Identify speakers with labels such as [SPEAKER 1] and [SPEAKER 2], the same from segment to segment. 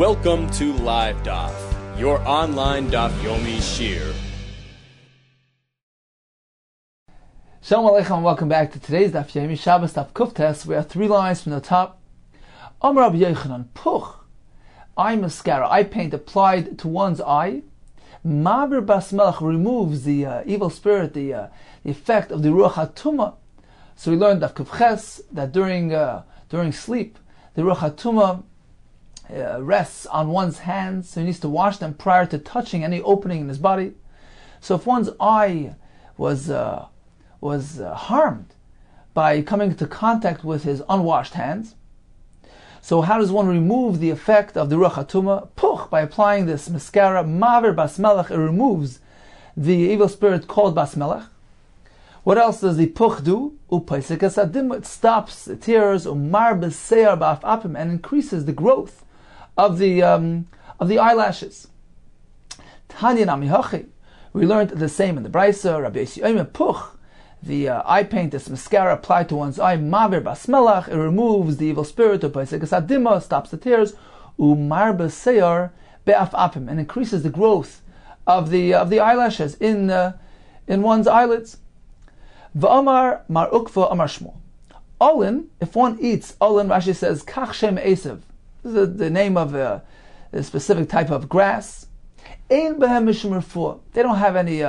[SPEAKER 1] Welcome to LiveDaf, your online Daf Yomi Shiur.
[SPEAKER 2] Shalom Aleichem and welcome back to today's Daf Yomi, Shabbos Daf Kuftes. We have 3 lines from the top. Amar Rabbi Yochanan, Puch, eye mascara, eye paint applied to one's eye. Ma'avir bas melech removes the evil spirit, the effect of the Ruach HaTumah. So we learned Daf Kufches that during sleep, the Ruach HaTumah rests on one's hands, so he needs to wash them prior to touching any opening in his body. So if one's eye was harmed by coming into contact with his unwashed hands, so how does one remove the effect of the Ruach HaTumah? Puch, by applying this mascara, Ma'avir bas melech, it removes the evil spirit called bas melech. What else does the puch do? Upaisek asadim, it stops the tears, umar b'seir ba'af apim, and increases the growth of the eyelashes. Tanya nami hachi, we learned the same in the Brisa. Rabbi Yossi puch, the eye paint, this mascara applied to one's eye, Ma'avir bas melech, it removes the evil spirit, upaisek asadima, stops the tears, umar b'seir ba'af apim, and increases the growth of the eyelashes in one's eyelids. V'amar mar ukva amar shmo. Olin, if one eats olin, Rashi says kach shem esav. This is the name of a specific type of grass. Ein behem mishum refuah. They don't have any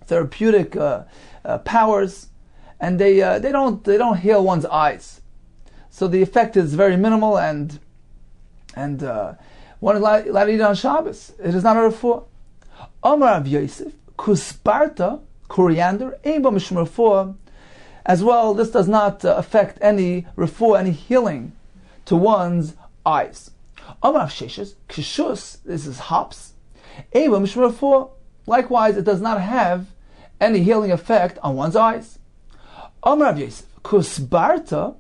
[SPEAKER 2] therapeutic powers, and they don't heal one's eyes. So the effect is very minimal, and one is allowed to eat it on Shabbos. It is not a refuah. Amar Rav Yosef kusparta, coriander, ein ba mishum refuah. As well, this does not affect any refuah, any healing to one's eyes. Amar Sheshes, kishus, this is hops. Ein ba mishum refuah. Likewise, it does not have any healing effect on one's eyes. Amar Rav Yosef, kusbarta,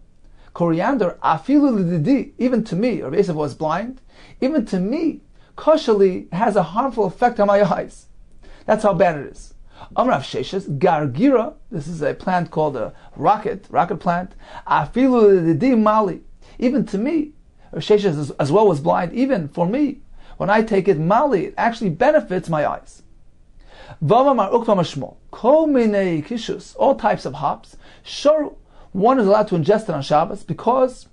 [SPEAKER 2] coriander, afilu lididi, even to me, Rav Yosef was blind, even to me, koshali has a harmful effect on my eyes. That's how bad it is. Amar Rav Sheshes, gargira, this is a plant called a rocket plant, afilu lididi mali, even to me, Rav Sheshes as well was blind, even for me, when I take it mali, it actually benefits my eyes. Vavamar ukva mashmo, kol minei kishus, all types of hops, sure, one is allowed to ingest it on Shabbos because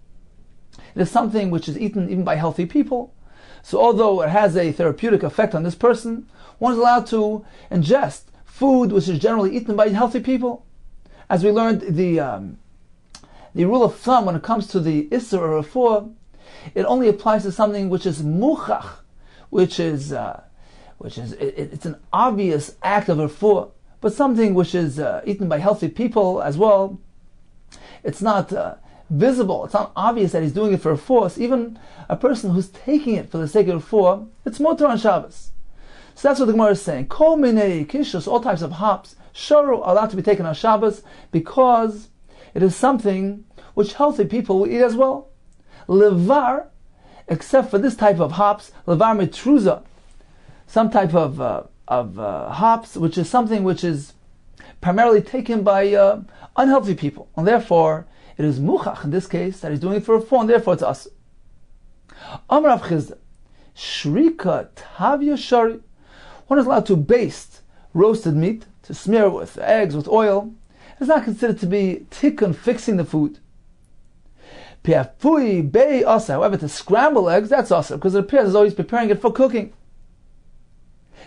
[SPEAKER 2] it is something which is eaten even by healthy people. So although it has a therapeutic effect on this person, one is allowed to ingest food which is generally eaten by healthy people. As we learned, the rule of thumb when it comes to the Isser or Refuah, it only applies to something which is muchach, which is it's an obvious act of Refuah, but something which is eaten by healthy people as well, it's not visible, it's not obvious that he's doing it for Refuah. So even a person who's taking it for the sake of Refuah, it's mutar on Shabbos. So that's what the Gemara is saying. Kol minei kishus, all types of hops, sharu, are allowed to be taken on Shabbos because it is something which healthy people will eat as well. Levar, except for this type of hops, levar metruza, some type of hops, which is something which is primarily taken by unhealthy people, and therefore it is muchach in this case that he's doing it for a refuah, and therefore it's us. Amar Rav Chizda, shrika tavya shari. One is allowed to baste roasted meat, to smear with eggs, with oil. It's not considered to be tikkun, fixing the food. Piafui bei asa. However, to scramble eggs, that's asa, because it appears as though he's preparing it for cooking.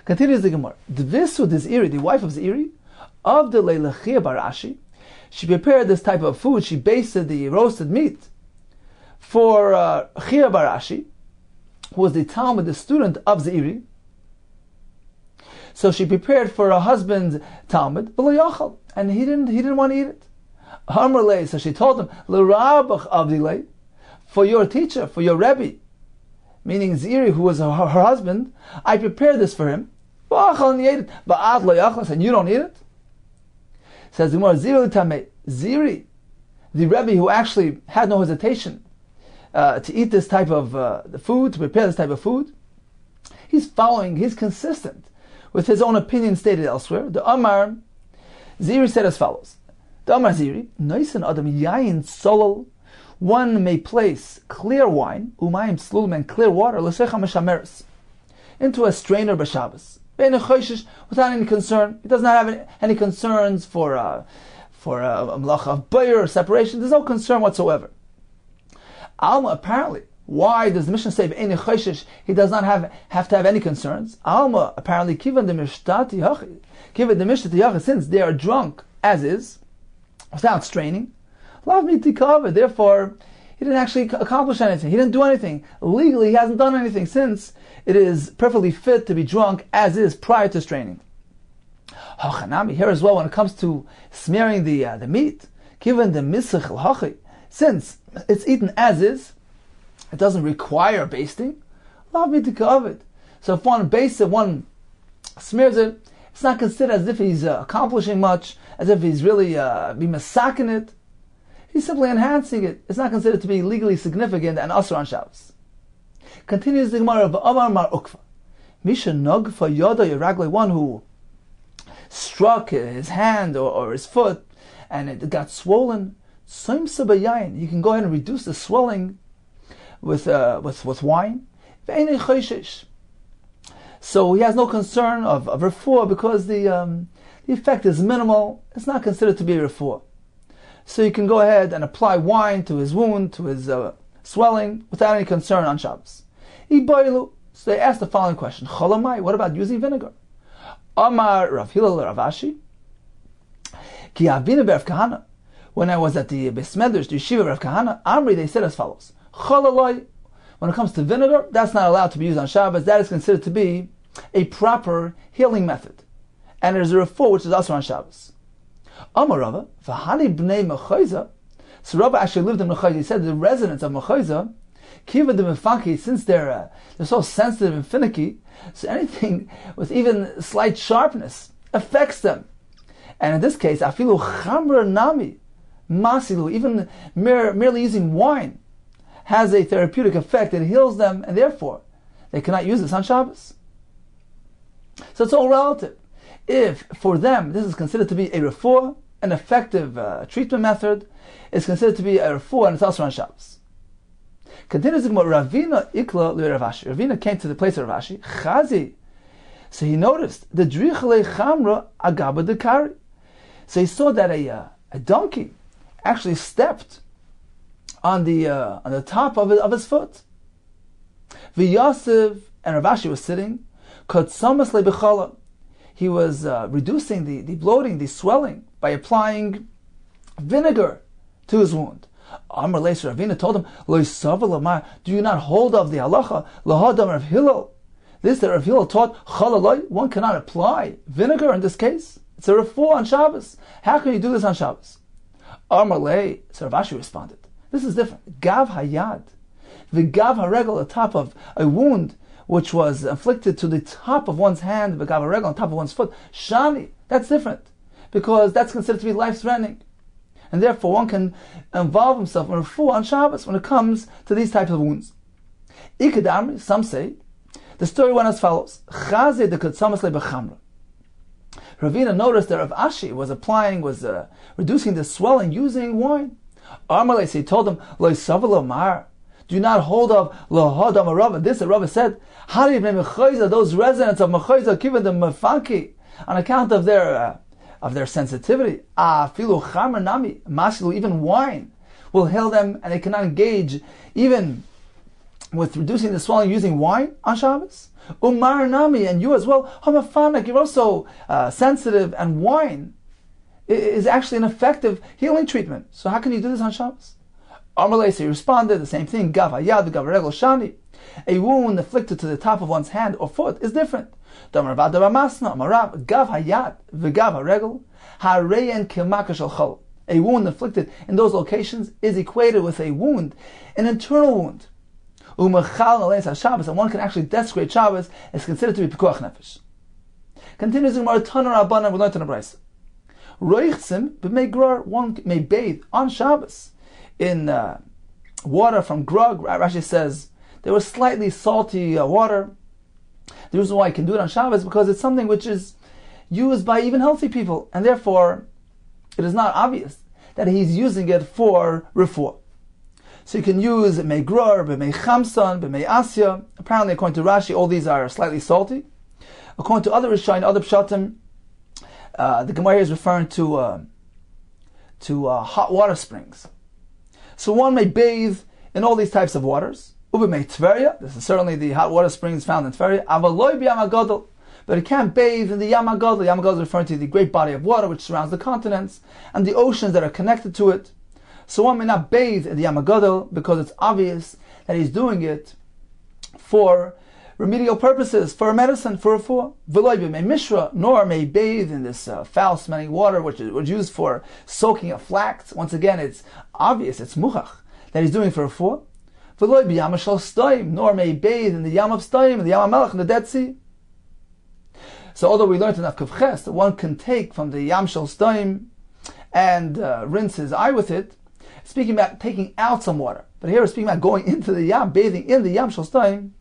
[SPEAKER 2] Continues the Gemara. Dvisu Ziri, the wife of Ziri, of the Leilachia Barashi, she prepared this type of food. She basted the roasted meat for Chia Barashi, who was the Talmud, the student of Ziri. So she prepared for her husband's Talmud, and he didn't want to eat it. Harmerle, so she told him, L'rabach avdilei, for your teacher, for your Rebbe, meaning Ziri, who was her husband, I prepared this for him. And he ate it. And you don't eat it? Says the Gemara, Ziri, the Rebbe who actually had no hesitation to eat this type of the food, to prepare this type of food, he's consistent with his own opinion stated elsewhere. The Amar, Ziri said as follows. The Amar Ziri, Noisan Adam Yayin Solol, one may place clear wine, umayim slulum, and clear water, l'secha meshameres, into a strainer b'Shabbos, without any concern. He does not have any concerns for a melacha of bayr or separation. There's no concern whatsoever. Alma, apparently, why does the Mishnah say he does not have to have any concerns? Alma, apparently, kivan the mishtati hachi, kivan the mishtati hachi, since they are drunk as is, without straining. Love me to cover. Therefore, he didn't actually accomplish anything. He didn't do anything. Legally, he hasn't done anything, since it is perfectly fit to be drunk as is prior to straining. Here as well, when it comes to smearing the meat, given the misach l'hachi, since it's eaten as is, it doesn't require basting. Love me to cover it. So if one bastes it, one smears it, it's not considered as if he's accomplishing much, as if he's really be masaking it. He's simply enhancing it. It's not considered to be legally significant and asur on Shabbos. Continues the Gemara of Amar Mar Ukva. Misha Nogfa Yoda Yeragle, one who struck his hand or his foot and it got swollen. Soim Sabayayin, you can go ahead and reduce the swelling with wine. So he has no concern of refuah because the effect is minimal. It's not considered to be a refuah. So you can go ahead and apply wine to his wound, to his swelling, without any concern on Shabbos. So they asked the following question: Cholamai, what about using vinegar? Amar Rav Hillel Rav Ashi, Ki Avina B'Rav Kahana. When I was at the Beis Medrash, the Yeshiva Rav Kahana, Amri, they said as follows: Cholalai, when it comes to vinegar, that's not allowed to be used on Shabbos. That is considered to be a proper healing method, and there's a refuah which is also on Shabbos. Amar Rava, v'hani b'nei Mechayza. So Rava actually lived in Mechayza. He said the residents of Mechayza, kiva de mefaki, since they're so sensitive and finicky, so anything with even slight sharpness affects them. And in this case, afilu chamra nami masilu, even merely using wine has a therapeutic effect. It heals them, and therefore they cannot use this on Shabbos. So it's all relative. If for them this is considered to be a refuah, an effective treatment method, it's considered to be a refuah, and it's also on Shabbos. Continues the Gemara, Ravina ikla Rav Ashi. Ravina came to the place of Rav Ashi. Chazi. So he noticed the drichle chamra agaba dekari. So he saw that a donkey actually stepped on the top of his foot. V'yasiv, and Rav Ashi was sitting. Kotsamas lebechala. He was reducing the bloating, the swelling, by applying vinegar to his wound. Amar Leis Ravina told him, Lo yisava lamar, do you not hold of the halacha, lahadam Rav Hillel? This that Rav Hillel taught, chalaloi, one cannot apply vinegar in this case. It's a refuah on Shabbos. How can you do this on Shabbos? Amar Lei, so Rav Ashi responded, this is different. Gav hayad, v'gav haregel, the top of a wound which was inflicted to the top of one's hand, v'gav haregel, on top of one's foot. Shani, that's different, because that's considered to be life-threatening. And therefore one can involve himself in a refuah on Shabbos when it comes to these types of wounds. Ikadamri, some say, the story went as follows. Chaze de kutsamas lebechamra. Ravina noticed that Rav Ashi was reducing the swelling using wine. Amalei, he told him, Lo yisava mar, do not hold of lahadam Rava. This that Rava said, Hari b'nei Mechayza, those residents of Mechayza, given them mefaki, on account of their sensitivity. Filu chamer nami masilu, even wine will heal them, and they cannot engage even with reducing the swelling using wine on Shabbos. Umar nami, and you as well, hamafanak, you're also sensitive, and wine is actually an effective healing treatment. So how can you do this on Shabbos? Amalei, he responded, the same thing, gav hayad, gav regel shani. A wound inflicted to the top of one's hand or foot is different. Gav hayad, v'gav haregel, hareyen kemaka shel chol. A wound inflicted in those locations is equated with a wound, an internal wound. Umachal aleis Shabbos, and one can actually desecrate Shabbos, is considered to be pikuach nefesh. Continues in Gemara Tanar Rabbanan, we learned in a brayso. Roichtzim b'mei, one may bathe on Shabbos in water from grog. Rashi says there was slightly salty water. The reason why you can do it on Shabbos is because it's something which is used by even healthy people, and therefore it is not obvious that he's using it for refuah. So you can use Mei Gror, B'mei Chamson, B'mei Asya. Apparently, according to Rashi, all these are slightly salty. According to other Rishonim, other Pshatim, the Gemara here is referring to hot water springs. So one may bathe in all these types of waters. Ubimei Tveria, this is certainly the hot water springs found in Tveria. Avaloi b'Yam HaGadol, but it can't bathe in the Yam HaGadol. Yam HaGadol is referring to the great body of water which surrounds the continents and the oceans that are connected to it. So one may not bathe in the Yam HaGadol because it's obvious that he's doing it for remedial purposes, for medicine, for refuah. V'loi b'mei Mishra, nor may bathe in this foul-smelling water which is used for soaking of flax. Once again, it's obvious, it's muchach, that he's doing for refuah. V'loi b'Yam Shel Stoim, nor may bathe in the Yam of Stoim, in the Yam HaMelech, in the Dead Sea. So although we learned in Daf Ches that one can take from the Yam Shel Stoim and rinse his eye with it, speaking about taking out some water. But here we're speaking about going into the Yam, bathing in the Yam Shel Stoim.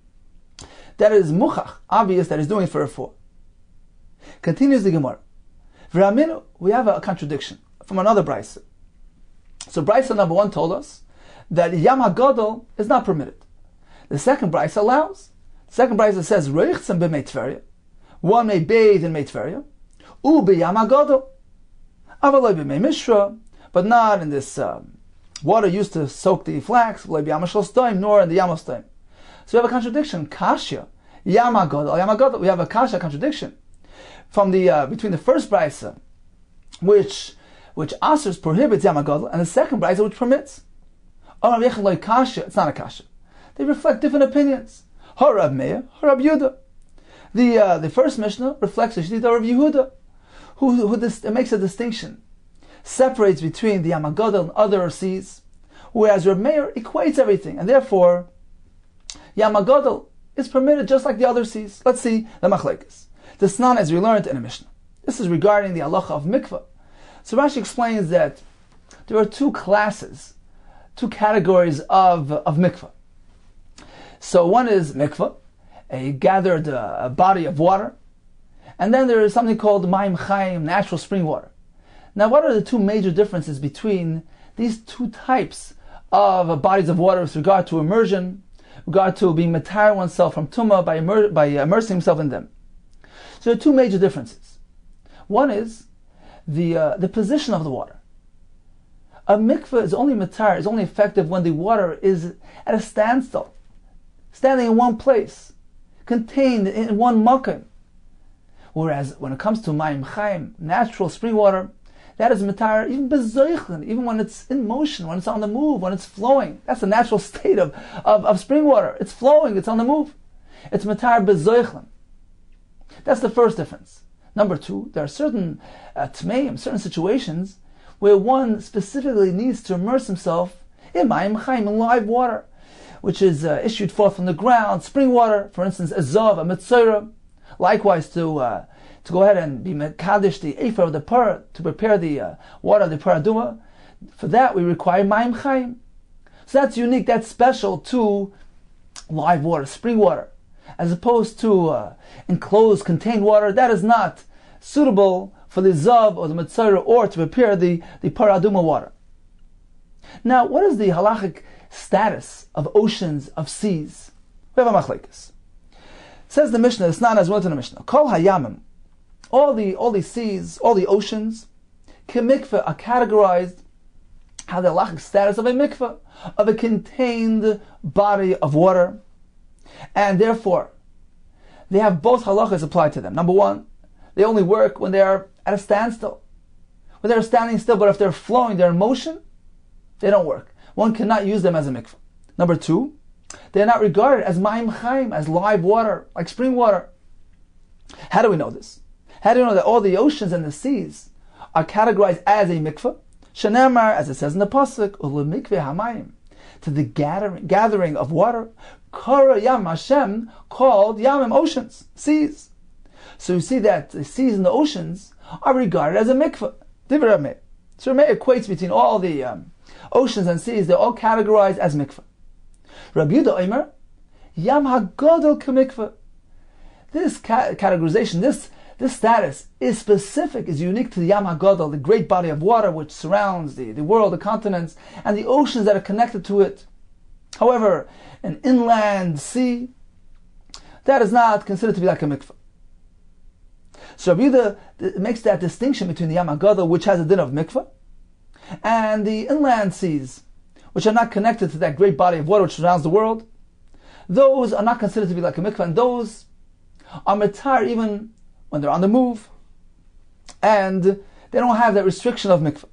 [SPEAKER 2] That is muchach, obvious that he's doing it for refuah. Continues the Gemara. V'raminu, we have a contradiction from another brayso. So brayso number 1 told us that Yam HaGadol is not permitted. The second brayso allows. The second brayso says Reichtzen b'mei Tveria. One may bathe in Mei Tveria. U'b'Yam HaGadol. Avaloi b'mei Mishra, but not in this water used to soak the flax, nor in the Yam of Stoim. So we have a contradiction. Kasha, Yam HaGadol. We have a kasha contradiction from the between the first brayso, which asers prohibits Yam HaGadol, and the second brayso which permits. It's not a kasha. They reflect different opinions. Harab Meir, Harab Yehuda. The first Mishnah reflects the Shitita of Yehuda, who makes a distinction, separates between the Yam HaGadol and other seas, whereas Reb Meir equates everything, and therefore Yam HaGadol is permitted just like the other seas. Let's see the machlekes. The Snan, as we learned in a Mishnah. This is regarding the halacha of mikveh. So Rashi explains that there are two categories of mikveh. So one is mikveh, a gathered body of water, and then there is something called Mayim Chaim, natural spring water. Now, what are the two major differences between these two types of bodies of water with regard to immersion, regard to being matar oneself from tumah by immersing himself in them? So there are two major differences. One is the position of the water. A mikveh is only matar, is only effective when the water is at a standstill, standing in one place, contained in one makom. Whereas when it comes to Mayim Chaim, natural spring water, that is matar even bezoichlin, even when it's in motion, when it's on the move, when it's flowing. That's the natural state of spring water. It's flowing, it's on the move. It's matar bezoichlin. That's the first difference. Number 2, there are certain tmeim, certain situations where one specifically needs to immerse himself in Mayim Chaim, in live water, which is issued forth from the ground, spring water, for instance, a zav, a mitzorah. Likewise, to go ahead and be mekadesh the ephah of the parah, to prepare the water of the paraduma. For that, we require Mayim Chaim. So that's unique, that's special to live water, spring water, as opposed to enclosed, contained water. That is not suitable for the zav or the mitzorah or to prepare the paraduma water. Now, what is the halachic status of oceans, of seas? We have a machlekes. Says the Mishnah, it's not as well to the Mishnah. Kol hayamim, all the seas, all the oceans, kemikveh, are categorized, how the halachic status of a mikveh, of a contained body of water, and therefore they have both halachas applied to them. Number 1, they only work when they are at a standstill, when they're standing still. But if they're flowing, they're in motion, they don't work. One cannot use them as a mikveh. Number 2, they are not regarded as Mayim Chaim, as live water, like spring water. How do we know this? How do we know that all the oceans and the seas are categorized as a mikveh? Shenamar, as it says in the pasuk, ulemikveh hamayim, to the gathering of water, kara yam Hashem, called yamim, oceans, seas. So you see that the seas and the oceans are regarded as a mikveh. Divrei Meir. So Meir equates between all the oceans and seas, they're all categorized as mikveh. Rabbi Yehuda Omer, Yam HaGadol k'mikveh. This categorization, this status is specific, is unique to the Yam HaGadol, the great body of water which surrounds the world, the continents, and the oceans that are connected to it. However, an inland sea, that is not considered to be like a mikveh. So Rabbi Yehuda makes that distinction between the Yam HaGadol, which has a din of mikveh, and the inland seas, which are not connected to that great body of water which surrounds the world. Those are not considered to be like a mikveh, and those are matar even when they're on the move, and they don't have that restriction of mikveh.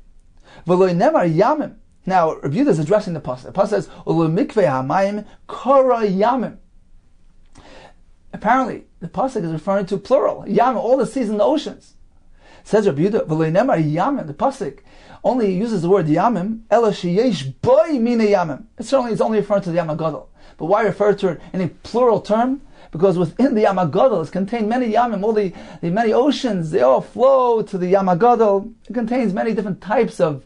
[SPEAKER 2] V'lo nemar yamim. Now, Rabbi Yehuda is addressing the pasuk. The pasuk says, "Ulo mikveh hamayim kora yamim." Apparently, the pasuk is referring to plural yamim, all the seas in the oceans. Says Rabbi Yehuda, "V'lo nemar yamim." The pasuk only uses the word yamim. Ela sheyesh boy mina yamim. It's only referring to the Yam HaGadol. But why refer to it in a plural term? Because within the Yam HaGadol is contained many yamim, all the many oceans, they all flow to the Yam HaGadol. It contains many different types of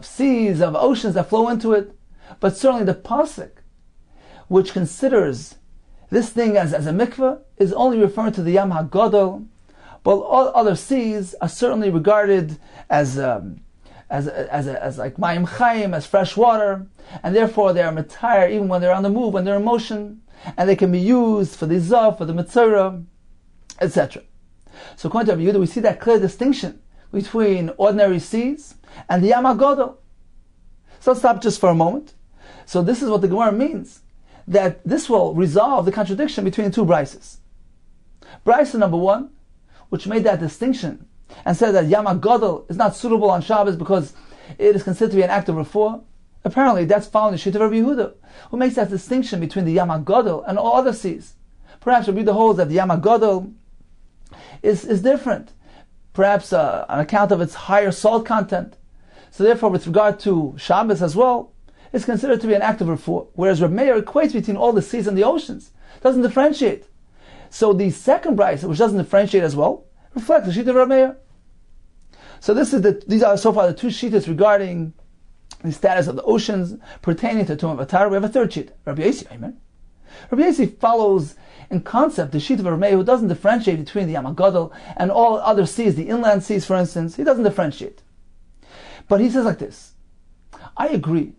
[SPEAKER 2] seas, of oceans that flow into it. But certainly the pasuk, which considers this thing as a mikveh, is only referring to the Yam HaGadol. But all other seas are certainly regarded as like mayim chayim, as fresh water, and therefore they are matar even when they're on the move, when they're in motion, and they can be used for the zav, for the mitzvah, etc. So according to Rabbi Yehuda, we see that clear distinction between ordinary seas and the Yam HaGadol. So let's stop just for a moment. So this is what the Gemara means, that this will resolve the contradiction between the two brises. Brisa number 1, which made that distinction and said that Yam HaGadol is not suitable on Shabbos because it is considered to be an act of refuah. Apparently, that's found in the Shiur of Rabbi Yehuda, who makes that distinction between the Yam HaGadol and all other seas. Perhaps Rabbi Yehuda holds that the Yam HaGadol is different, perhaps on account of its higher salt content. So therefore, with regard to Shabbos as well, it's considered to be an act of refuah. Whereas Rabbi Meir equates between all the seas and the oceans, doesn't differentiate. So the second brisa, which doesn't differentiate as well, reflects the Shiur of Rabbi Meir. So these are so far the two shittas regarding the status of the oceans pertaining to Tumah Vatar. We have a third shita, Rabbi Yossi. Amen. Rabbi Yossi follows in concept the shita of Rabbi Meir, who doesn't differentiate between the Yam HaGadol and all other seas, the inland seas, for instance. He doesn't differentiate. But he says like this: I agree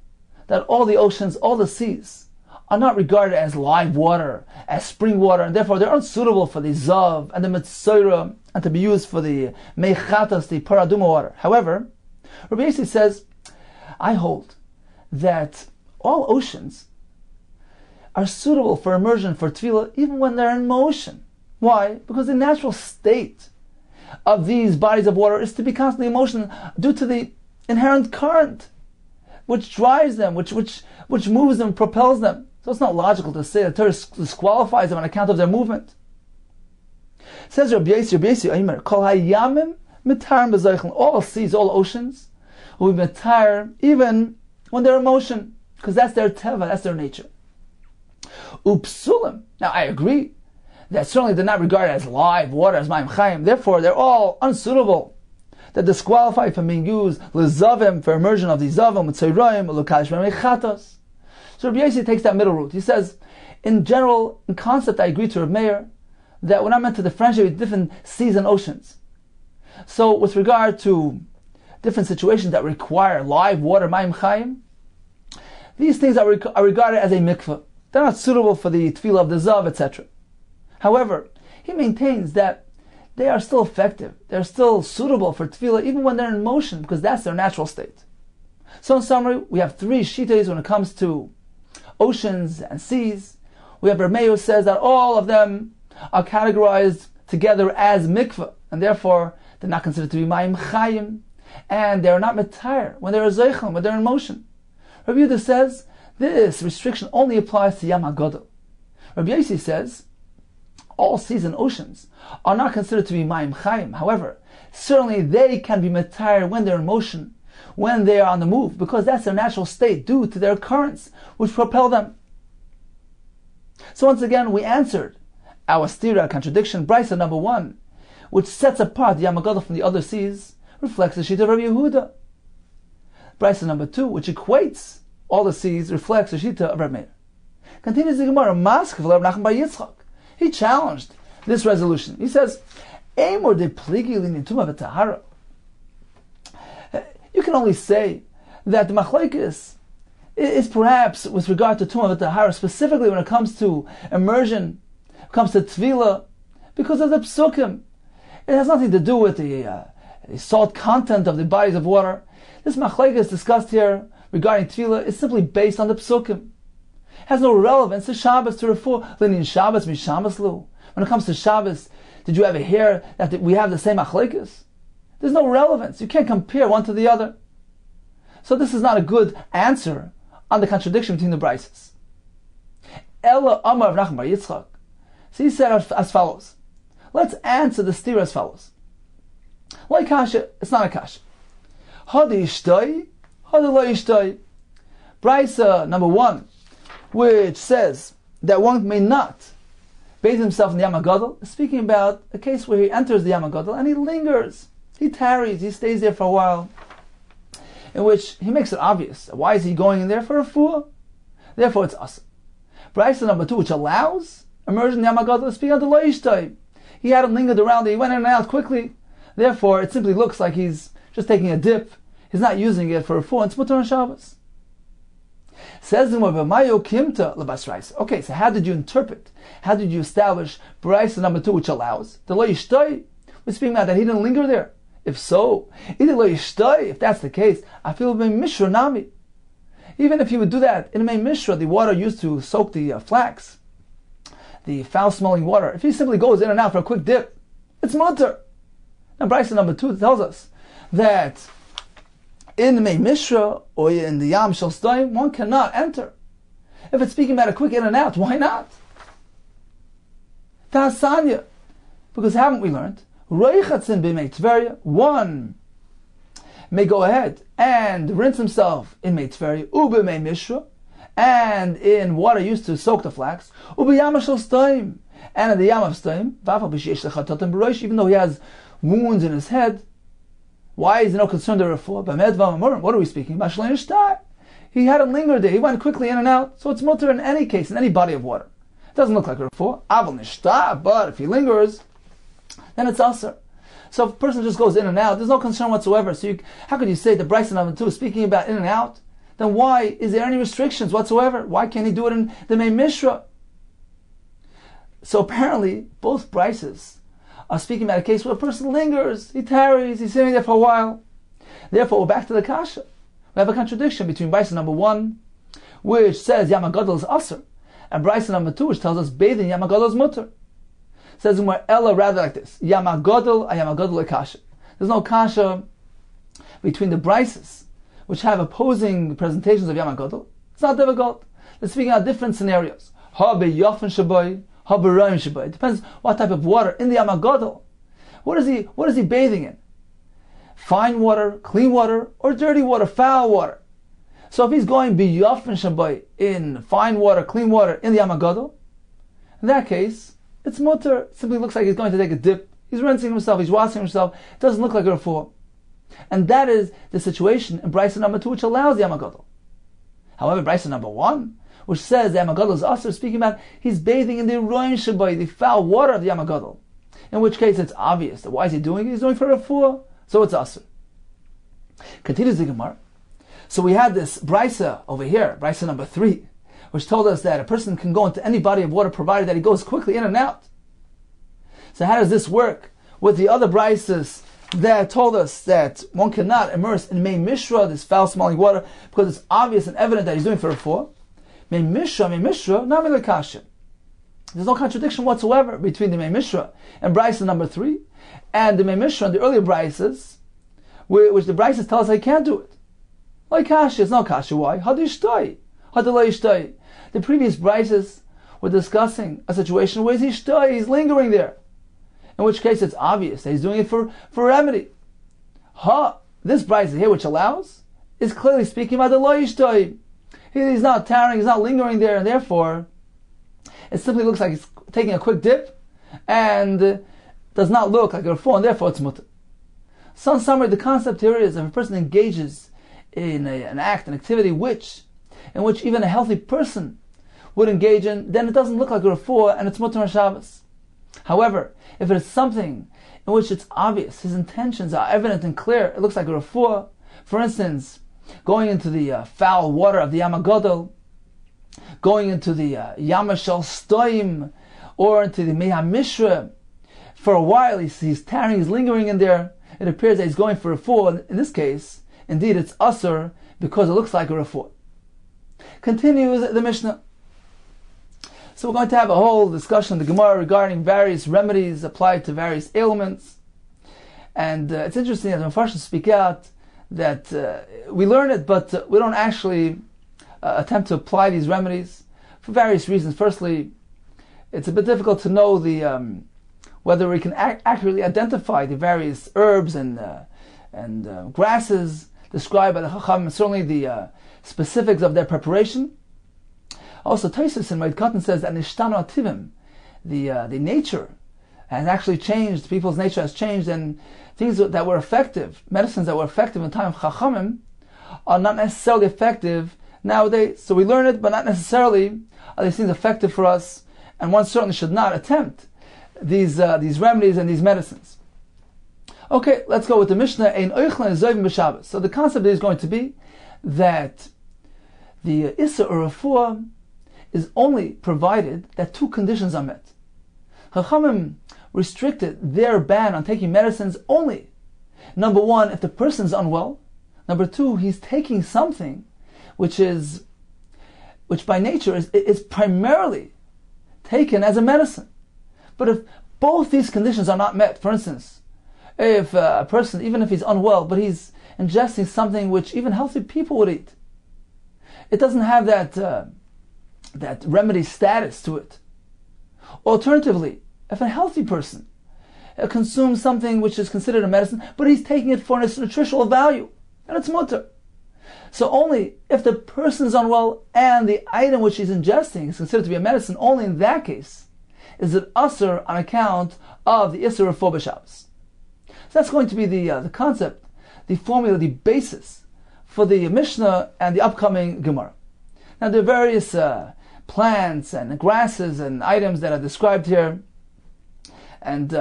[SPEAKER 2] that all the oceans, all the seas, are not regarded as live water, as spring water, and therefore they're unsuitable for the zav and the mitzvah and to be used for the meichatas, the paraduma water. However, Rabbi Yossi says, I hold that all oceans are suitable for immersion, for tefillah, even when they're in motion. Why? Because the natural state of these bodies of water is to be constantly in motion due to the inherent current which drives them, which moves them, propels them. So it's not logical to say that Torah disqualifies them on account of their movement. Says Rabbi Yossi, Aimer, Kol hayamim mitar b'zaychel. All seas, all oceans will be mitar even when they're in motion, because that's their teva, that's their nature. Upsulim. Now I agree that certainly they're not regarded as live water, as mayim chayim. Therefore, they're all unsuitable. They're disqualified from being used l'zavim, for immersion of the zavim, mitzayroim, l'kalish mechatos. So Rabbi Yossi takes that middle route. He says, in general, in concept, I agree to Rabbi Meir that we're not meant to differentiate with different seas and oceans. So with regard to different situations that require live water, mayim chayim, these things are regarded as a mikveh. They're not suitable for the tefillah of the zav, etc. However, he maintains that they are still effective. They're still suitable for tefillah even when they're in motion, because that's their natural state. So in summary, we have three shittas when it comes to oceans and seas. We have Rabbi Meir who says that all of them are categorized together as mikveh, and therefore they're not considered to be mayim chayim, and they're not metar when they're zeichel, when they're in motion. Rabbi Yehuda says this restriction only applies to Yam HaGadol. Rabbi Yossi says all seas and oceans are not considered to be mayim chayim. However, certainly they can be metar when they're in motion, when they are on the move, because that's their natural state due to their currents which propel them. So once again, we answered our stira contradiction. Brisa number 1, which sets apart the Yam HaGadol from the other seas, reflects the shita of Rabbi Yehuda. Brisa number 2, which equates all the seas, reflects the shita of Rabbi Meir. Continues the Gemara, Mask of Rabbi Nachman bar Yitzchak. He challenged this resolution. He says, Eimor de pligi l'nitumah v'tahara. You can only say that the machlekes is perhaps with regard to Tumah V'Tahara, specifically when it comes to immersion, when it comes to Tefillah, because of the Psukim. It has nothing to do with the salt content of the bodies of water. This machlekes discussed here regarding Tefillah is simply based on the Psukim. It has no relevance to Shabbos, to refer Linin Shabbos, Mishamas Lu. When it comes to Shabbos, did you ever hear that we have the same machlekes? There's no relevance. You can't compare one to the other. So this is not a good answer on the contradiction between the brises. Ella Amar of Nachman bar Yitzchak. So he said as follows. Let's answer the steer as follows. Like kasha, it's not a kasha. Hadi ishtoi, hadi lo ishtoi. Brisa number 1, which says that one may not bathe himself in the Yam HaGadol, is speaking about a case where he enters the Yam HaGadol and he lingers, he tarries, he stays there for a while, in which he makes it obvious. Why is he going in there? For a refuah. Therefore it's asa. Brisa number 2, which allows immersion in the Yam HaGadol, is speaking of the lo ishtoi. He hadn't lingered around, he went in and out quickly. Therefore, it simply looks like he's just taking a dip. He's not using it for a full, and it's mutar on Shabbos. Says the Mayo Kimta Lebas Raisa. Okay, so how did you interpret? How did you establish Brisa number 2, which allows? The lo yishtoi, we're speaking about that he didn't linger there. If so, either lo yishtoi, if that's the case, I feel mishra nami. Even if he would do that in a mishra, the water used to soak the flax, the foul-smelling water, if he simply goes in and out for a quick dip, it's mutar. Now, Brisa number 2 tells us that in the Mei Mishra or in the Yam Shel Sdoim, one cannot enter. If it's speaking about a quick in and out, why not? Ta'asanya. Because haven't we learned? Roichatzin b'mei Tveria, one may go ahead and rinse himself in Mei Tveria, u'b'mei Mishra, and in water used to soak the flax, u'b'Yam Shel Sdoim, and in the Yam of Sdoim, v'afal b'sheish lechatatan b'roish, even though he has wounds in his head. Why is he no concerned therefore? What are we speaking about? He hadn't lingered there. He went quickly in and out. So it's mutter in any case, in any body of water. It doesn't look like a refuah. But if he lingers, then it's aser. So if a person just goes in and out, there's no concern whatsoever. So how could you say the Brisa number 2 is speaking about in and out? Then why is there any restrictions whatsoever? Why can't he do it in the Mei Mishra? So apparently, both Brises are speaking about a case where a person lingers, he tarries, he's sitting there for a while. Therefore, we're back to the kasha. We have a contradiction between Brisa number 1, which says Yam HaGadol is aser, and Brisa number 2, which tells us bathing Yam HaGadol is mutter. Says in Ella rather like this: Yam HaGadol, Yam HaGadol kasha. There's no kasha between the Brises, which have opposing presentations of Yam HaGadol. It's not difficult. They're speaking about different scenarios. Ha be'yofen shaboy, it depends what type of water in the Yam HaGadol. What is he bathing in? Fine water, clean water, or dirty water, foul water? So if he's going b'yofen shaboy in fine water, clean water in the Yam HaGadol, in that case, it's mutter. It simply looks like he's going to take a dip. He's rinsing himself, he's washing himself. It doesn't look like a refuah. And that is the situation in Brisa number 2, which allows the Yam HaGadol. However, Brisa number 1, which says the Yam HaGadol is also speaking about he's bathing in the roin shabai, the foul water of the Yam HaGadol. In which case it's obvious that why is he doing it? He's doing it for a refuah, so it's asur. Continues the Gemara. So we had this Brisa over here, Brisa number 3, which told us that a person can go into any body of water provided that he goes quickly in and out. So how does this work with the other Brisas that told us that one cannot immerse in Mei Mishra, this foul-smelling water, because it's obvious and evident that he's doing it for a refuah? Mei Mishra, Nami Lekasha. There's no contradiction whatsoever between the Mei Mishra and Brisa number 3 and the Mei Mishra and the earlier Brisas, which the Brisas tell us I can't do it. Like Kasha, it's not Kasha. Why? Hadishtoi. Hadalayishtoi. The previous Brisas were discussing a situation where he's lingering there. In which case it's obvious that he's doing it for remedy. This Brisa here, which allows, is clearly speaking about the Layishtoi. He's not tarrying, he's not lingering there, and therefore it simply looks like he's taking a quick dip and does not look like a refuah, and therefore it's mutter. So in summary, the concept here is if a person engages in an act, an activity in which even a healthy person would engage in, then it doesn't look like a refuah and it's mutter on Shabbos. However, if it is something in which it's obvious, his intentions are evident and clear, it looks like a refuah. For instance, going into the foul water of the Yam HaGadol, going into the Yam Shel Stoim, or into the Mei HaMishra. For a while he's tarrying, he's lingering in there. It appears that he's going for a refuah. In this case, indeed it's asur because it looks like a refuah. Continues the Mishnah. So we're going to have a whole discussion in the Gemara regarding various remedies applied to various ailments. And it's interesting that the Mepharshim speak out that we learn it, but we don't actually attempt to apply these remedies for various reasons. Firstly, it's a bit difficult to know the whether we can accurately identify the various herbs and grasses described by the Chacham, certainly the specifics of their preparation. Also, Taisus in Moed Katan says that Nishtanu Ativim, the nature has actually changed, people's nature has changed, and things that were effective, medicines that were effective in the time of Chachamim, are not necessarily effective nowadays. So we learn it, but not necessarily are these things effective for us, and one certainly should not attempt these remedies and these medicines. Okay, let's go with the Mishnah. Ein oichlan zoivim b'Shabbos. So the concept is going to be that the Issa or Refuah is only provided that two conditions are met. Chachamim restricted their ban on taking medicines only. Number one, if the person's unwell. Number two, he's taking something which by nature is primarily taken as a medicine. But if both these conditions are not met, for instance, if a person, even if he's unwell, but he's ingesting something which even healthy people would eat, it doesn't have that remedy status to it. Alternatively, if a healthy person consumes something which is considered a medicine, but he's taking it for its nutritional value, and it's mutter. So only if the person is unwell and the item which he's ingesting is considered to be a medicine, only in that case is it asur on account of the Isser of Shabbos. So that's going to be the concept, the formula, the basis for the Mishnah and the upcoming Gemara. Now there are various plants and grasses and items that are described here, and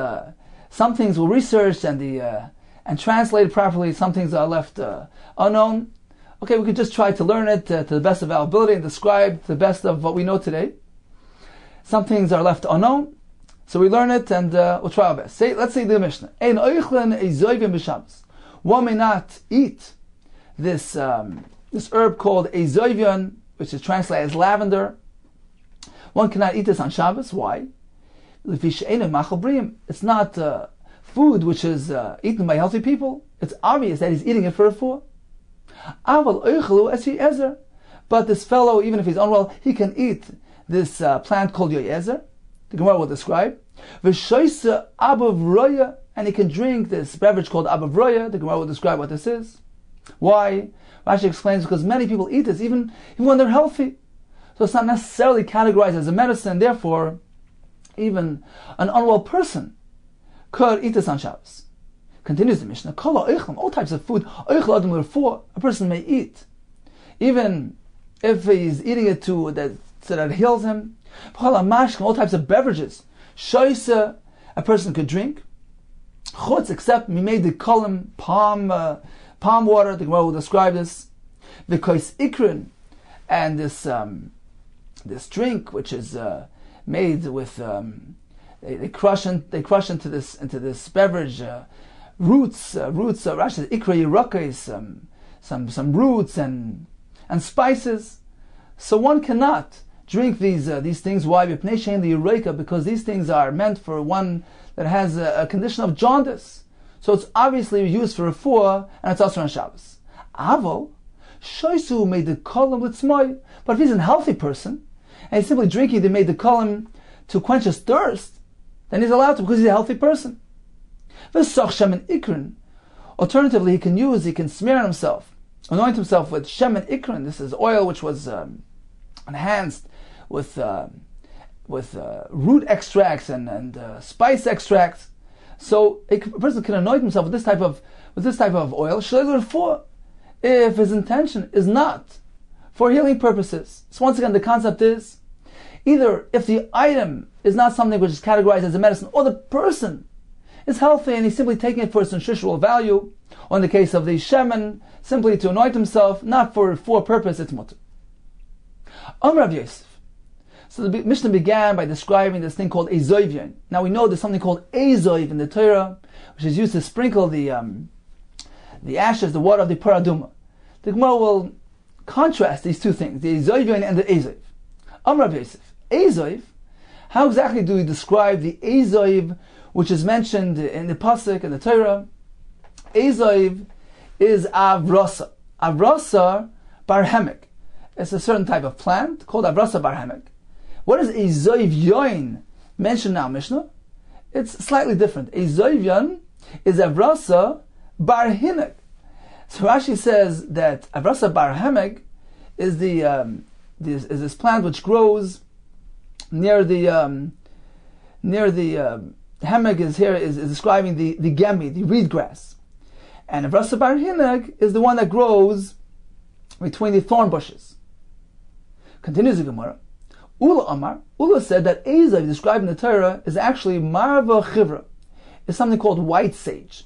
[SPEAKER 2] some things were researched and translated properly. Some things are left unknown. Okay, we could just try to learn it to the best of our ability and describe to the best of what we know today. Some things are left unknown, so we learn it and we'll try our best. Let's say the Mishnah. Ein oichlen zoivim b'Shabbos. One may not eat this herb called zoivion, which is translated as lavender. One cannot eat this on Shabbos. Why? It's not food which is eaten by healthy people. It's obvious that he's eating it for a refuah. But this fellow, even if he's unwell, he can eat this plant called yoyezer. The Gemara will describe. And he can drink this beverage called abavroya. The Gemara will describe what this is. Why? Rashi explains because many people eat this even when they're healthy. So it's not necessarily categorized as a medicine. Therefore, even an unwell person could eat this on Shabbos. Continues the Mishnah. All types of food a person may eat, even if he's eating it so that it heals him. All types of beverages a person could drink, except mimei de kolim, palm water. The Gemara will describe this. Because ikrin, and this drink which is made with they crush into this beverage roots. Rashi says ikra yiraka, some roots and spices. So one cannot drink these things. Why? Because these things are meant for one that has a condition of jaundice. So it's obviously used for refuah, and it's also on Shabbos. Aval shoisu made the kolim litzmoy. But if he's a healthy person and he's simply drinking the made the kolim to quench his thirst, then he's allowed to because he's a healthy person. V'soch shemen ikrin. Alternatively, he can smear on himself, anoint himself with shemen ikrin. This is oil which was enhanced with root extracts and spice extracts. So a person can anoint himself with this type of oil if his intention is not for healing purposes. So once again, the concept is either if the item is not something which is categorized as a medicine, or the person is healthy and he's simply taking it for its nutritional value, or in the case of the shemen, simply to anoint himself, not for purpose, it's mutter. Amar Rav Yosef. So the Mishnah began by describing this thing called ezoivyon. Now we know there's something called ezoiv in the Torah, which is used to sprinkle the ashes, the water of the paraduma. The Gemara will contrast these two things, the ezoivyon and the ezoiv. Amar Rav Yosef. Ezoiv, how exactly do we describe the ezoiv which is mentioned in the pasuk in the Torah? Ezoiv is avrasa. Avrasa barhemek. It's a certain type of plant called avrasa barhemek. What is ezoivyon mentioned now, Mishnah? It's slightly different. Ezoivyon is avrasa barhinek. So Rashi says that avrasa barhemek is this plant which grows near the hemek is here is describing the gemi, the reed grass, and avrasa barhinek is the one that grows between the thorn bushes. Continues the Gemara. Ula Amar, Ula said that Ezav described in the Torah is actually Marva Chivra. It's something called white sage.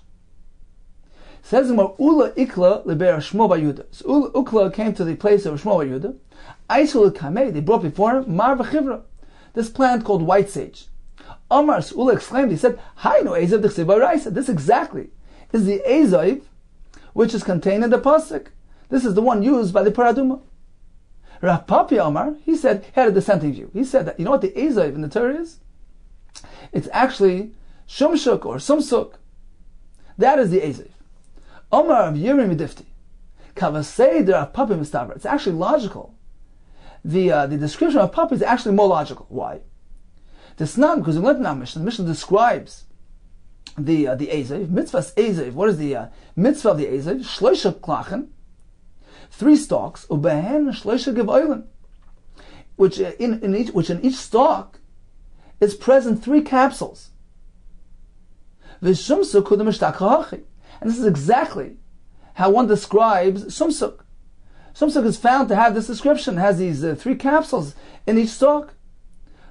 [SPEAKER 2] Says Gemara, Ula Ikla Leber Shmo Bar Yehuda. So Ukla came to the place of Shmo Bar Yehuda. Aisul Kameh, they brought before him Marva Chivra, this plant called white sage. Amar, so Ula exclaimed, he said, Hi no Ezav D'chseva Raisa. This exactly is the Ezav which is contained in the pasuk. This is the one used by the paraduma. Rav Papi Amar, he said, he had a dissenting view. He said that, you know what the ezoiv in the Torah is? It's actually shumshuk or sumsuk. That is the ezoiv. Amar of Yirim Midifti. Kavasei de Rav Papi Mistavra. It's actually logical. The description of Papi is actually more logical. Why? This not because we learned now Mishnah. The Mishnah describes the ezoiv, mitzvah's ezoiv. What is the mitzvah of the ezoiv? Shloisha klachen. 3 stalks, ubehen shloisha gevoilim, which in each stalk is present 3 capsules. V'shumsuk hu d'mishtach ha'achi, and this is exactly how one describes sumsuk. Sumsuk is found to have this description, has these 3 capsules in each stalk.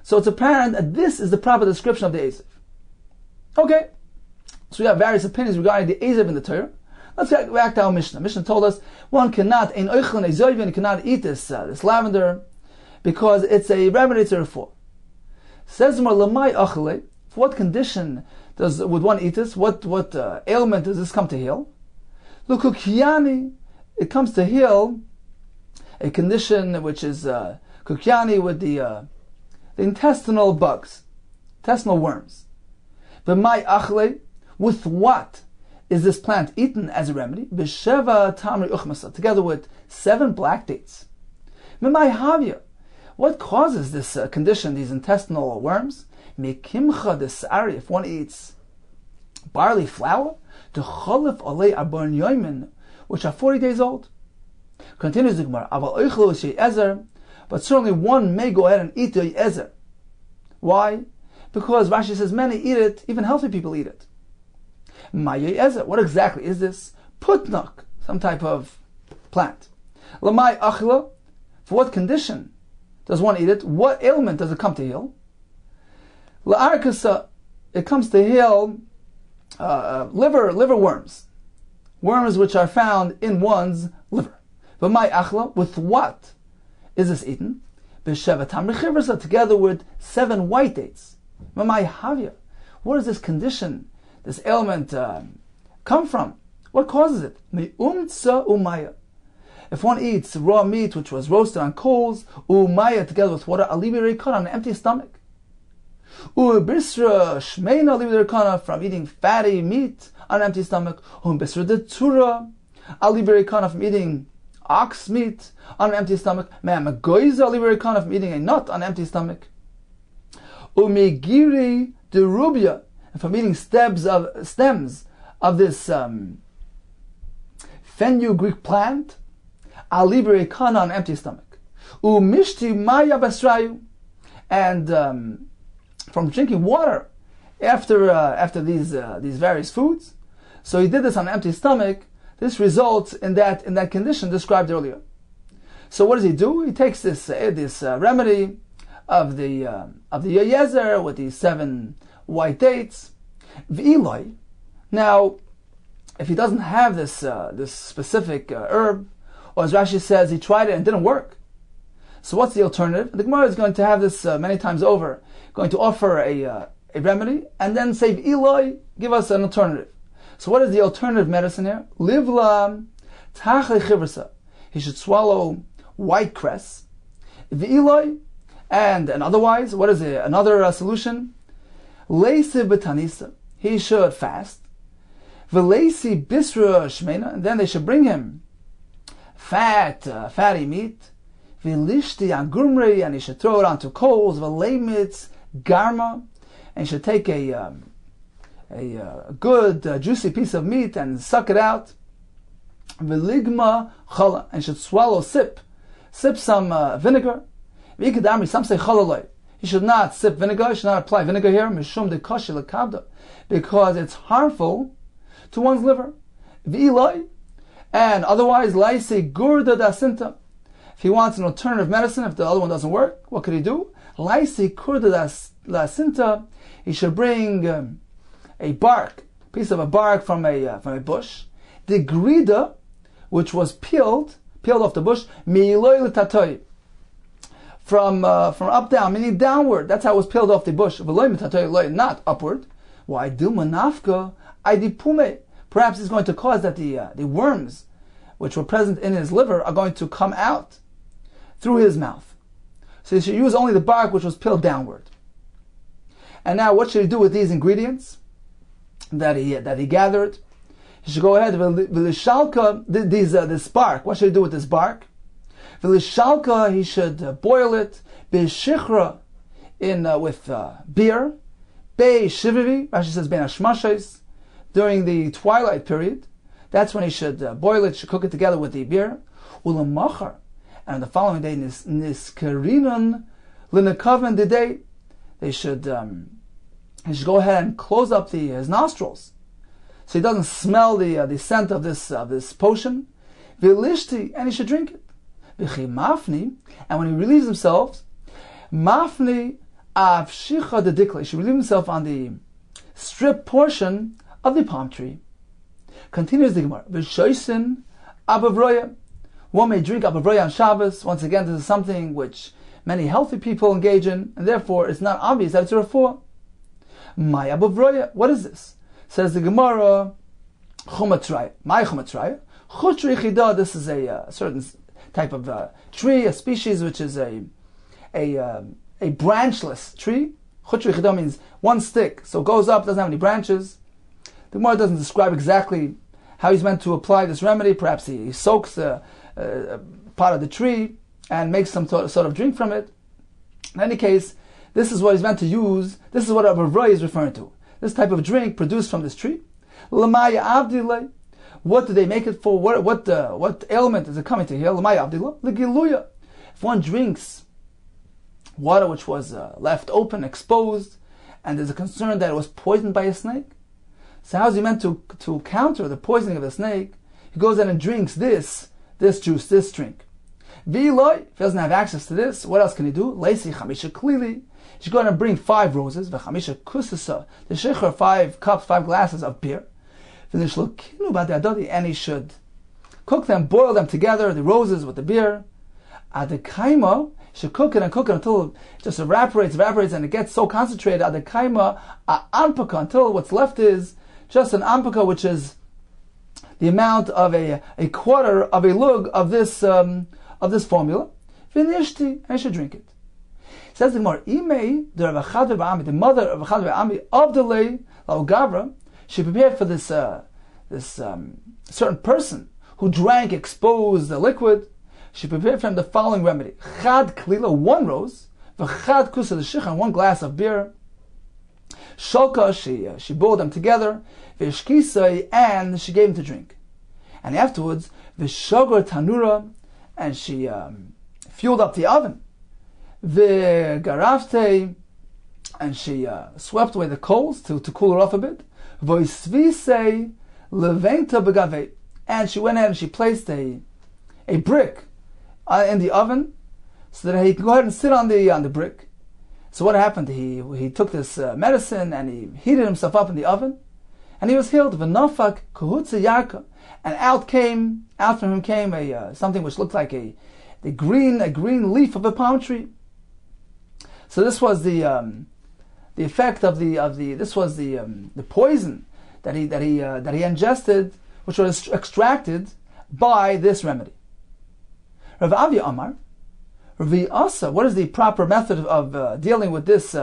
[SPEAKER 2] So it's apparent that this is the proper description of the eziv. Okay, so we have various opinions regarding the eziv in the Torah. Let's get back to our Mishnah. Mishnah told us one cannot eat this lavender because it's a remedy to refor. Says more lamai achle. For what condition would one eat this? What ailment does this come to heal? Lukukyani. It comes to heal a condition which is kukyani with the intestinal bugs, intestinal worms. B'mai achle. With what is this plant eaten as a remedy? B'sheva tamri uchmasa, together with 7 black dates. Mimai havya. What causes this condition, these intestinal worms? Mekimcha desari. If one eats barley flour, to cholif olei arbon yoimin, which are 40 days old. Continues the Gemara. Aval oichlo she'ezer, but certainly one may go ahead and eat the ezer. Why? Because Rashi says many eat it, even healthy people eat it. What exactly is this? Putnak, some type of plant. Lamai achla, for what condition does one eat it? What ailment does it come to heal? La'arkasa, it comes to heal liver worms. Worms which are found in one's liver. Lamai achla, with what is this eaten? B'sheva tamri chivrasa, together with 7 white dates. Mamai havya, what is this condition, this ailment come from? What causes it? Me'umtsa umaya. If one eats raw meat which was roasted on coals, umaya together with water, alibi reikana, on an empty stomach. Ubisra shmeina alibi reikana, from eating fatty meat on an empty stomach. Ubisra detura alibi reikana, from eating ox meat on an empty stomach. Me'amagoiza alibi reikana, from eating a nut on an empty stomach. Umegiri derubia, and from eating stems of this fenugreek plant, alibre kana, on an empty stomach. Umishti maya basrayu, and from drinking water after these various foods. So he did this on an empty stomach. This results in that condition described earlier. So what does he do? He takes this remedy of the yezer with these 7 white dates. V'iloi. Now, if he doesn't have this this specific herb, or as Rashi says, he tried it and it didn't work. So what's the alternative? The Gemara is going to have this many times over, going to offer a remedy, and then say, Eloi, give us an alternative. So what is the alternative medicine here? Livla tachle chivrasa. He should swallow white cress. V'iloi, and otherwise, what is it? Another solution? Leisi betanisa. He should fast. V'leisi bisra shmena, and then they should bring him fatty meat. V'lishti agurmri, and he should throw it onto coals. V'leimitz garma, and he should take a good juicy piece of meat and suck it out. V'ligma chala, and he should swallow, sip some vinegar. V'ikadamri, some say chalaloi. He should not sip vinegar, he should not apply vinegar here, mishum de kashi lekabda, because it's harmful to one's liver. V'iloi, and otherwise, laisi gurda dasinta. If he wants an alternative medicine, if the other one doesn't work, what could he do? Laisi gurda dasinta, he should bring a piece of a bark from a bush. The grida, which was peeled off the bush, mi'iloi l'tatoi, from up down, meaning downward. That's how it was peeled off the bush. Not upward. Why? Perhaps it's going to cause that the worms, which were present in his liver, are going to come out through his mouth. So he should use only the bark which was peeled downward. And now, what should he do with these ingredients that he gathered? He should go ahead this bark. What should he do with this bark? V'lishalka, he should boil it. B'shichra, with beer. Be'shivivi, Rashi says bein hashmashes, during the twilight period. That's when he should boil it, should cook it together with the beer. Ulamachar, and on the following day, niskarinon l'nekaven the day, he should go ahead and close up his nostrils, so he doesn't smell the scent of this potion. V'lishti, and he should drink it. Mafni, and when he relieves himself, mafni avshicha de dikla, he should relieve himself on the strip portion of the palm tree. Continues the Gemara. V'shoisin abavroya. One may drink abavroya on Shabbos. Once again, this is something which many healthy people engage in, and therefore it's not obvious that it's a refuah. My abavroya. What is this? Says the Gemara. Chumatraya. My chumatraya. Chutri chida. This is a certain type of tree, a species which is a branchless tree. Chutri chida means one stick, so it goes up, doesn't have any branches. The Gemara doesn't describe exactly how he's meant to apply this remedy. Perhaps he soaks a part of the tree and makes some sort of drink from it. In any case, this is what he's meant to use. This is what a Avroy is referring to. This type of drink produced from this tree. L'maya avdilei. What do they make it for? What ailment is it coming to here? L'maya avdilei. L'giluya. If one drinks water which was left open, exposed, and there's a concern that it was poisoned by a snake, so how is he meant to counter the poisoning of the snake? He goes in and drinks this juice, this drink. V'iloi, if he doesn't have access to this, what else can he do? Leisi chamisha klili. He should go in and bring 5 roses. V'chamisha kusasa. The shecher 5 cups, 5 glasses of beer. And he should cook them, boil them together, the roses with the beer. Adekaima, he should cook it until it just evaporates, and it gets so concentrated. Adekaima, anpaka, until what's left is just an anpaka, which is the amount of a quarter of a lug of this formula. Vinishti, and he should drink it. Says the Gemara, the mother of Echad ve'ami of the lay Gavra, she prepared for this certain person who drank exposed liquid. She prepared for him the following remedy: Chad klila, 1 rose, v'chad kusa l'shichan, 1 glass of beer. Shalka, she boiled them together, v'shkisai, and she gave him to drink. And afterwards, v'shogar tanura, and she fueled up the oven. V'garafte, and she swept away the coals to cool her off a bit. V'isvisei leventa begave, and she went ahead and she placed a brick in the oven so that he could go ahead and sit on the brick. So what happened? He took this medicine and he heated himself up in the oven, and he was healed. V'nafak kuhutza yarka, and out from him came something which looked like a green leaf of a palm tree. So this was the effect of the poison that he ingested, which was extracted by this remedy. Rav Avi Amar, Rav Asa, what is the proper method of dealing with this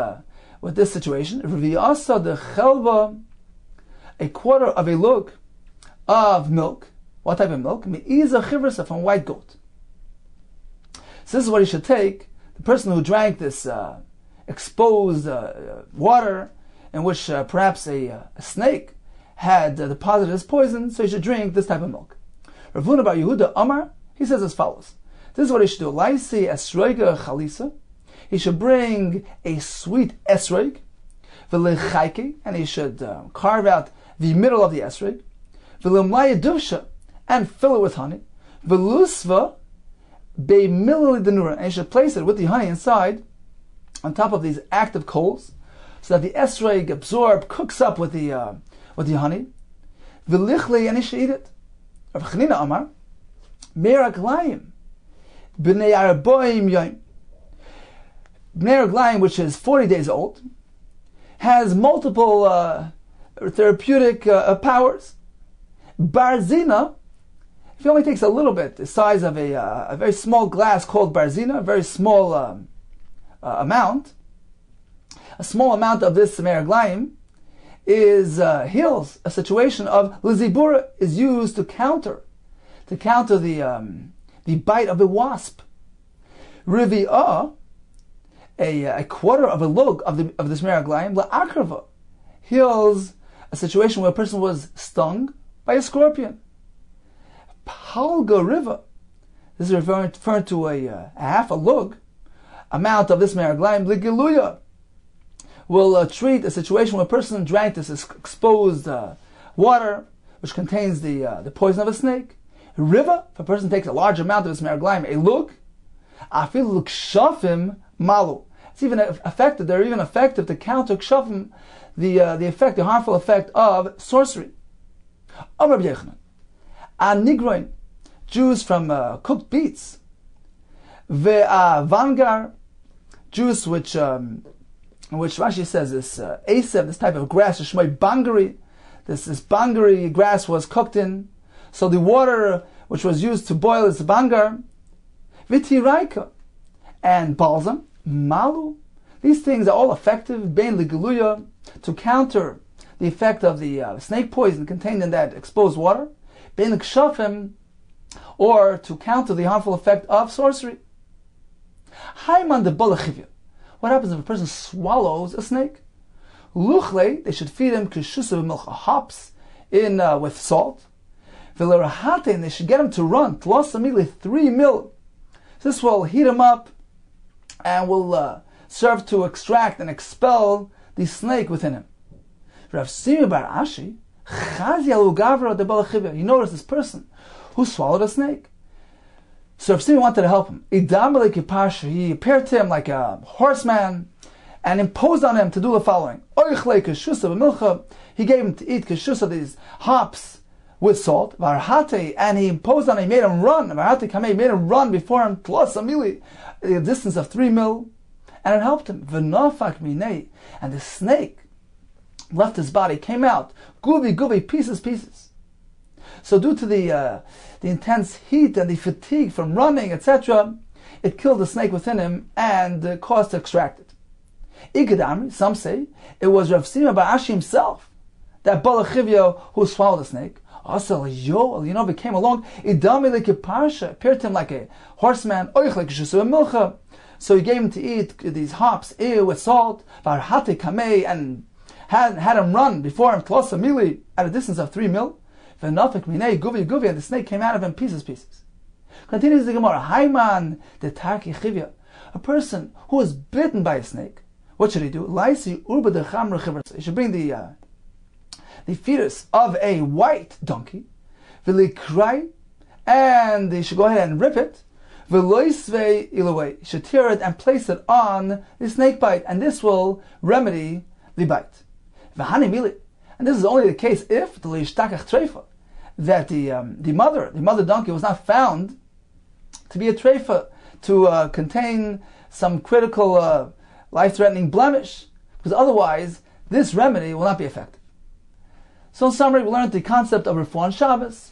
[SPEAKER 2] situation? Rav Asa the chelva, a quarter of a lug of milk. What type of milk? Me'iza chivrasa, from white goat. So this is what he should take. The person who drank this exposed water in which perhaps a snake had deposited his poison, so he should drink this type of milk. Rav Huna bar Yehuda Amar, he says as follows. This is what he should do. Laisi esroiga chalisa. He should bring a sweet esrog, v'lechaike, and he should carve out the middle of the esrog, v'lemlaya duvsha, and fill it with honey, v'lusva be'milli denura, and he should place it with the honey inside, on top of these active coals, so that the esrog cooks up with the honey, v'lichli, and he should eat it. Rav Chanina Amar, meraglayim, b'nei arboim yom. Bnei Raglayim, which is 40 days old, has multiple therapeutic powers. Barzina, if he only takes a little bit, the size of a very small glass called barzina, a very small amount, a small amount of this Bnei Raglayim heals a situation of lizibura, is used to counter the bite of the wasp. Rivi'ah, a quarter of a lug of this Bnei Raglayim, la'akrava, heals a situation where a person was stung by a scorpion. Palga river, this is referring to a half a lug amount of this Bnei Raglayim, ligiluya, will treat a situation where a person drank this exposed water, which contains the poison of a snake. River, if a person takes a large amount of this Bnei Raglayim, a lug, afil lukshafim malu. It's even effective. They're even effective to counter kshafim, the harmful effect of sorcery. Rabbi Yochanan, anigroin, juice from cooked beets, ve'avangar, juice which Rashi says is asev, this type of grass, shmoi bangari. This bangari grass was cooked in, so the water which was used to boil is bangar, vitiraika, and balsam, malu. These things are all effective, bein ligaluya, to counter the effect of the snake poison contained in that exposed water, bein kshafim, or to counter the harmful effect of sorcery. Haiman de balachivya. What happens if a person swallows a snake? Luchle, they should feed him kishusa milcha, hops in with salt. Velerahate, and they should get him to run tlosamili 3 mil. This will heat him up and will serve to extract and expel the snake within him. Rav Simi bar Ashi, he noticed this person who swallowed a snake. So Rav Simi wanted to help him. He appeared to him like a horseman and imposed on him to do the following. He gave him to eat keshusa, these hops with salt, and he imposed on him, he made him run. He made him run before him, a distance of 3 mil, and it helped him. And the snake left his body, came out, guvi, pieces. So due to the intense heat and the fatigue from running, etc., it killed the snake within him and caused to extract it. Ikadami, some say, it was Rav Sima bar Ashi himself, that balachivya who swallowed the snake. Also, Yoel, came along, appeared to him like a horseman, so he gave him to eat these hops with salt, and had him run before him at a distance of 3 mil. And the snake came out of him pieces. Continues the Gemara, Haiman de Taki Chivya, a person who was bitten by a snake, what should he do? He should bring the fetus of a white donkey, and he should go ahead and rip it, Veloisve ilaway. You should tear it and place it on the snake bite, and this will remedy the bite. V'hani mili. And this is only the case if the leishtakach treifa, that the mother donkey was not found to be a treifa, to contain some critical life-threatening blemish, because otherwise this remedy will not be effective. So in summary, we learned the concept of refuah on Shabbos.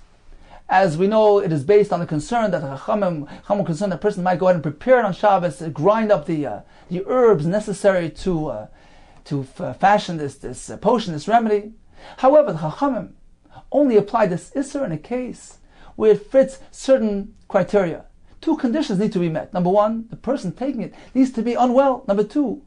[SPEAKER 2] As we know, it is based on the concern that the Chachamim concerned that a person might go ahead and prepare it on Shabbos, grind up the herbs necessary to fashion this potion, this remedy. However, the Chachamim only apply this Isser in a case where it fits certain criteria. Two conditions need to be met. Number one, the person taking it needs to be unwell. Number two,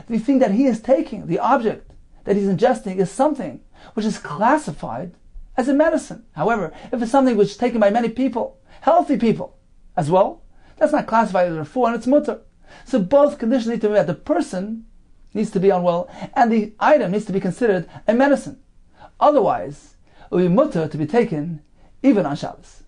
[SPEAKER 2] the thing that he is taking, the object that he's ingesting, is something which is classified as a medicine. However, if it's something which is taken by many people, healthy people as well, that's not classified as a refuah and it's mutter. So both conditions need to be met. The person needs to be unwell and the item needs to be considered a medicine. Otherwise, it will be mutter to be taken even on Shabbos.